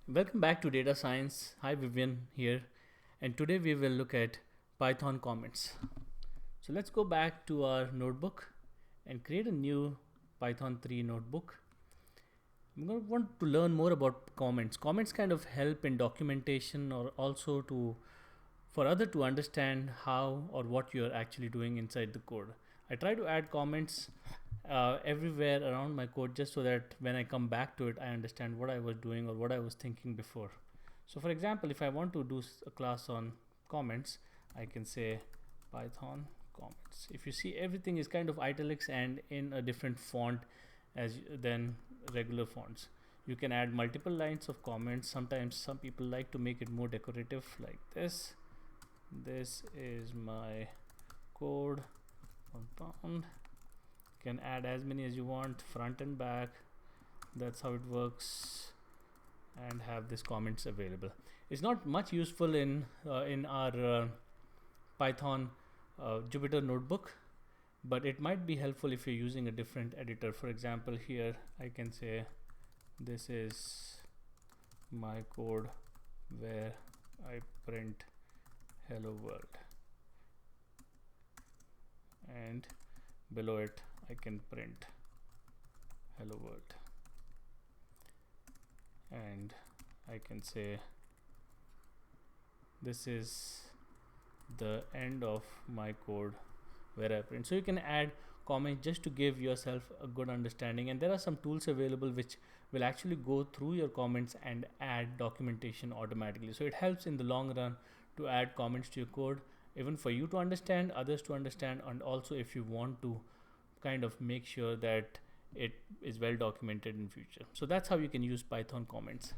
Welcome back to Data Science. Hi, Vivian here, and today we will look at Python comments. So let's go back to our notebook and create a new Python 3 notebook. I'm going to want to learn more about comments. Comments kind of help in documentation or also for other to understand how or what you're actually doing inside the code. I try to add comments everywhere around my code just so that when I come back to it, I understand what I was doing or what I was thinking before. So for example, if I want to do a class on comments, I can say Python comments. If you see, everything is kind of italics and in a different font than regular fonts. You can add multiple lines of comments. Sometimes some people like to make it more decorative like this. This is my code compound. Can add as many as you want, front and back. That's how it works, and have these comments available. It's not much useful in our Python Jupyter notebook, but it might be helpful if you're using a different editor. For example, here I can say this is my code where I print hello world, and below it I can print hello world, and I can say this is the end of my code where I print. So you can add comments just to give yourself a good understanding, and there are some tools available which will actually go through your comments and add documentation automatically. So it helps in the long run to add comments to your code, even for you to understand, others to understand, and also if you want to kind of make sure that it is well documented in future. So that's how you can use Python comments.